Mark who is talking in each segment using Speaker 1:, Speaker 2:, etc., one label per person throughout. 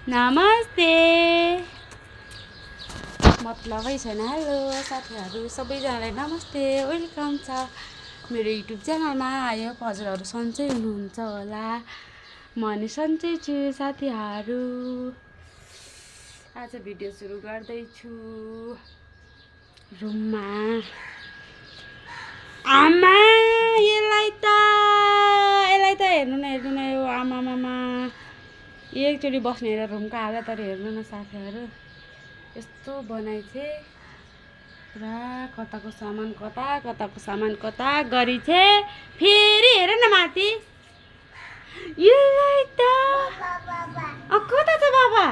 Speaker 1: नमस्ते मतलबै छैन। हेलो साथीहरू सबैजनालाई नमस्ते, वेलकम छ मेरो युट्युब च्यानलमा। आयो हजुरहरू सन्चै हुनुहुन्छ होला, म नि सन्चै छु साथीहरू। आज भिडियो सुरु गर्दैछु रुममा। आमा यसलाई त हेर्नु न यो आमामामा एकचोटि बस्ने हेरेर रुमको हालतहरू हेर्नु न साथीहरू। यस्तो बनाइछे पुरा, कताको सामान कता गरिछे। फेरि हेर न माथि यसलाई त कता छ बाबा,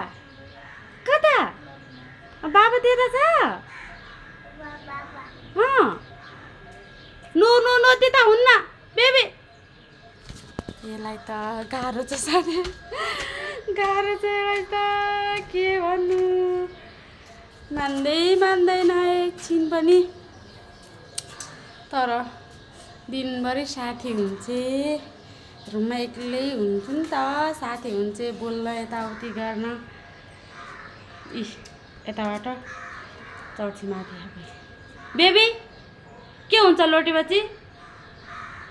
Speaker 1: कता बाबा त्यता छ। नो नो नो त्यता हुन्न बेबी। यसलाई त गाह्रो छ साथी, गाह्रो छ यसलाई त, के भन्नु। मान्दैन एकछिन पनि। तर दिनभरि साथी हुन्छे, रुममा एक्लै हुन्छु नि त, साथी हुन्छे बोल्न यताउति गर्न। यताबाट चौची माथि बेबी के हुन्छ लोटी बच्ची,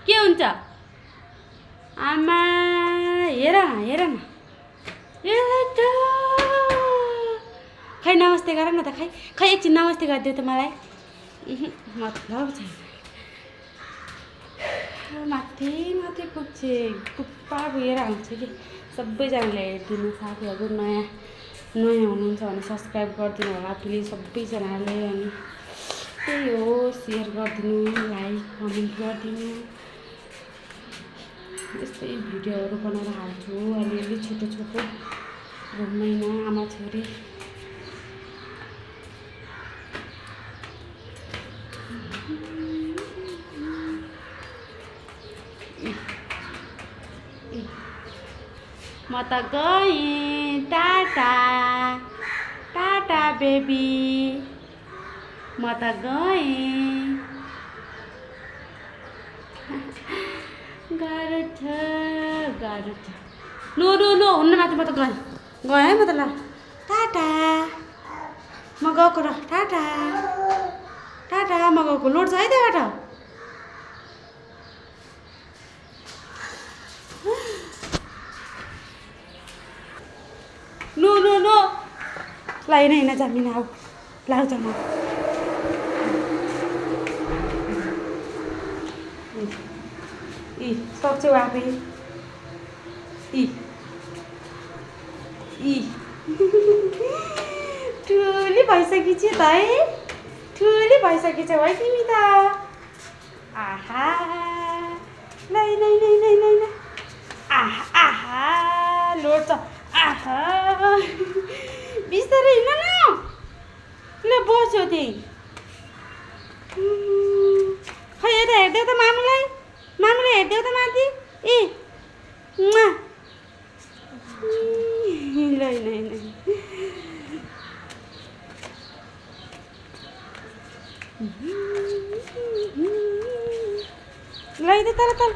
Speaker 1: के हुन्छ आमा। हेर न यसलाई त खै नमस्ते गर न त, खै एकछिन नमस्ते गरिदियो त मलाई। मतलब छैन। माथि पुग्छे, टुप्पा पुगेर आउँछ कि। सबैजनाले हेरिदिनु साथीहरू, नयाँ हुनुहुन्छ भने सब्सक्राइब गरिदिनु होला प्लिज सबैजनाले। अनि त्यही हो, सेयर गरिदिनु, लाइक कमेन्ट गरिदिनु। यस्तै भिडियोहरू बनाएर हाल्छु अलिअलि छोटो रुममै न आमा छोरी। म त गएँ, टाटा बेबी, म त गएँ। गाह्रो छ। नो हुन्न माथि, म त गएँ है म त। ल टाटा, म गएको र टाटा म गएको। लोड छ है त्यहाँबाट। नो ल हिँड जामिन आऊ, लाउँछ म। सक्छौ आफै। ठुली भइसकेछ त है, ठुली भइसकेछ है तिमी त। आहा ल आहा लोड छ। आहा बिस्तारै हिँड न, ल बस्यो त्यही। खै यता हेरिदेऊ त मामुले हेरिदेऊ त माथि। ल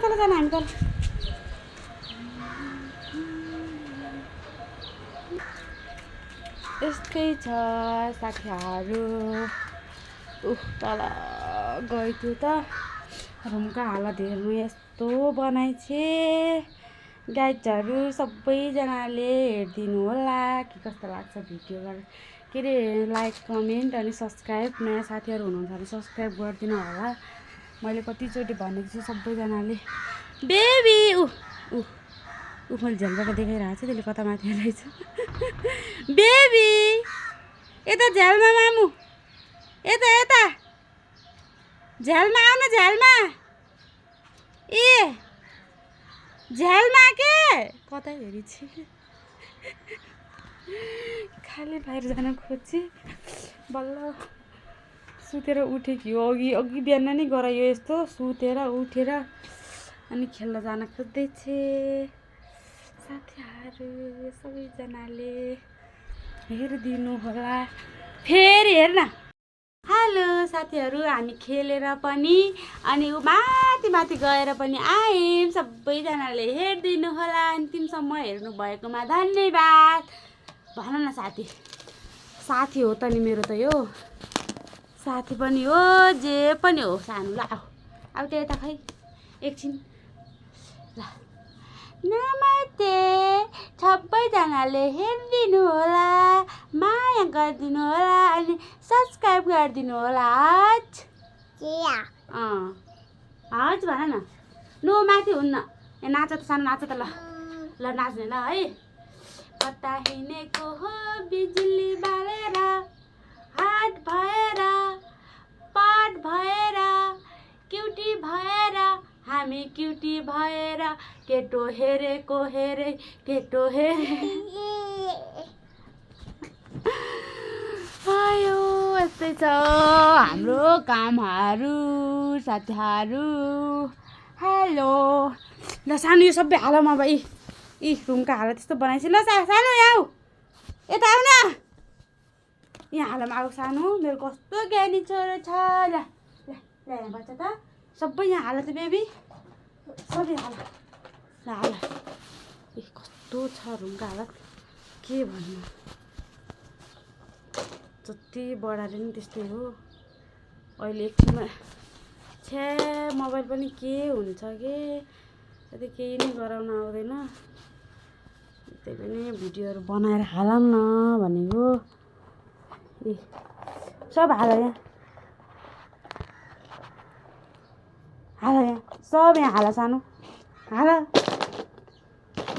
Speaker 1: तल जान हामी तल। यस्तै छ साथीहरू। तल गइथ्यो त रुमको हालत हेर्नु, यस्तो बनाइछे। गाइजहरू सबैजनाले हेरिदिनु होला कि कस्तो लाग्छ भिडियो। के अरे लाइक कमेन्ट अनि सब्सक्राइब। नयाँ साथीहरू हुनुहुन्छ भने सब्सक्राइब गरिदिनु होला। मैले कतिचोटि भनेको छु सबैजनाले। बेबी मैले झ्यालबाट देखाइरहेको छु, त्यसले कता माथि रहेछ। बेबी यता झ्यालमा मामु, यता झ्यालमा आउन, झ्यालमा झ्यालमा के कतै हेरिछ। खाली बाहिर जान खोज्छ। बल्ल सुतेर उठेकी हो, अघि बिहान नै गरायो यस्तो। सुतेर उठेर अनि खेल्न जान खोज्दैछ। साथीहरू सबैजनाले हेरिदिनु होला। फेरि हेर्न। हेलो साथीहरू, हामी खेलेर पनि अनि माथि गएर पनि आयौँ। सबैजनाले हेरिदिनु होला। अन्तिमसम्म हेर्नु भएकोमा धन्यवाद। भन न साथी साथी हो त नि मेरो त यो साथी पनि हो जे पनि हो सानो ल आऊ त्यो यता खै एकछिन ल नमस्ते सबैजनाले हेरिदिनु होला माया गरिदिनु होला अनि सब्सक्राइब गरिदिनु होला हज भन न नो माथि हुन्न ए नाच त सानो नाच त ल ल नाच्ने ल है कता हिँडेको हो बिजुली बालेर हात भएर पाट भएर क्युटी भएर हामी क्युटी भएर केटो हेरेको हेरे केटो हेरे आयो यस्तै छ हाम्रो कामहरू साथीहरू हेलो ल सानो यो सबै हालमा अब यी रुमका हाल त्यस्तो बनाएपछि ल सानो आऊ यता आऊ न यहाँ हालमा आऊ सानो मेरो कस्तो ज्ञानी छोरो छ ल ल यहाँ बच्चा त सबै यहाँ हाल त बेबी सबै हाल ल हाल कस्तो छ रुमको हालत के भन्नु जति बढाएर नि त्यस्तै हो अहिले एकछिनमा छ्या मोबाइल पनि के हुन्छ के यति केही नै गराउन आउँदैन त्यही पनि भिडियोहरू बनाएर हालौँ न भनेको ए सब हाल यहाँ सब यहाँ हाल सानो हाल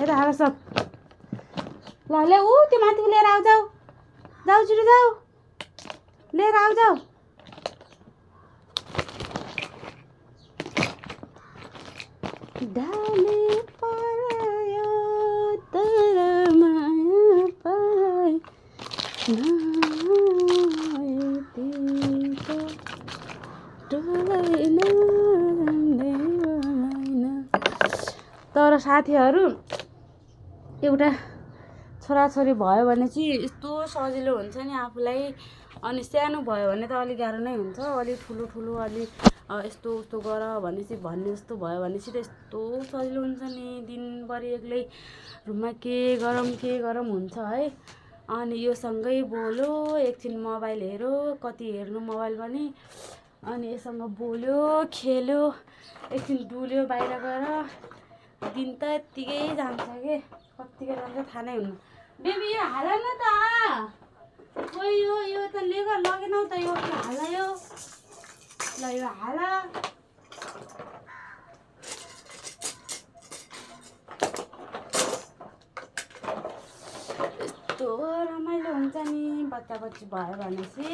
Speaker 1: यता हाल सब ल ले ऊ त्यो माथि लिएर आऊ जाऊ जाऊ छिटो जाऊ लिएर आऊ जाऊ डाले परायो तर माया पाइ तर साथीहरू एउटा छोराछोरी भयो भने चाहिँ यस्तो सजिलो हुन्छ नि आफूलाई अनि सानो भयो भने त अलिक गाह्रो नै हुन्छ अलिक ठुलो अलिक यस्तो उस्तो गर भनेपछि भन्ने जस्तो भयो भने चाहिँ यस्तो सजिलो हुन्छ नि दिनभरि एक्लै रुममा के गरौँ हुन्छ है अनि यो सँगै बोल्यो एकछिन मोबाइल हेऱ्यो कति हेर्नु मोबाइल पनि अनि यससँग बोल्यो खेल्यो एकछिन डुल्यो बाहिर गएर दिन त यत्तिकै जान्छ के कत्तिकै जान्छ थाहा नै हुन्न बेबी यो हाल न त यो त लगेनौ त यो हाल यो ल यो हाल यस्तो रमाइलो हुन्छ नि बच्चा बच्ची भयो भनेपछि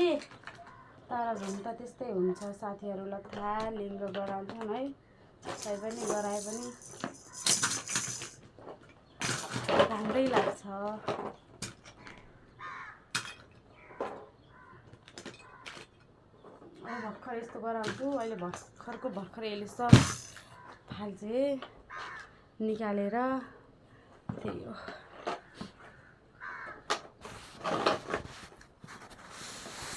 Speaker 1: तर हुन त त्यस्तै हुन्छ साथीहरूलाई थाहा लिङ्ग गराउँछन् है तै पनि गराए पनि राम्रै लाग्छ भर्खर यस्तो गराउँछु अहिले भर्खर यसले सब फाल्चे निकालेर त्यही हो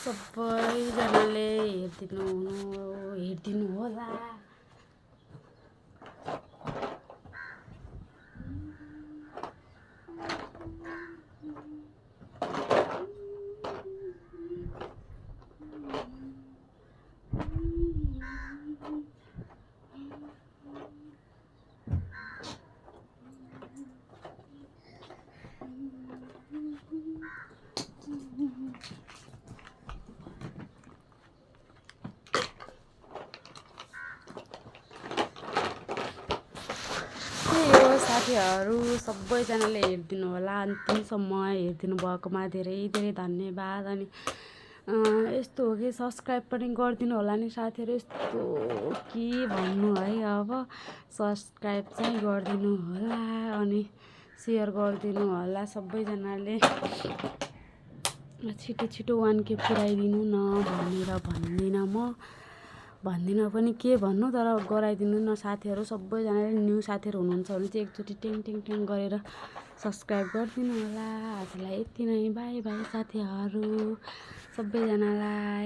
Speaker 1: सबैजनाले हेरिदिनु होला साथीहरू सबैजनाले हेरिदिनु होला अन्तिमसम्म हेरिदिनु भएकोमा धेरै धन्यवाद अनि यस्तो हो कि सब्सक्राइब पनि गरिदिनु होला नि साथीहरू यस्तो के भन्नु है अब सब्सक्राइब चाहिँ गरिदिनु होला अनि सेयर गरिदिनु होला सबैजनाले छिटो 1K पुऱ्याइदिनु न भनेर भन्दिनँ पनि के भन्नु तर गराइदिनु न साथीहरू सबैजनाले न्यू साथीहरू हुनुहुन्छ भने चाहिँ एकचोटि टिङ गरेर सब्सक्राइब गरिदिनु होला आजलाई यति नै बाई बाई साथीहरू सबैजनालाई।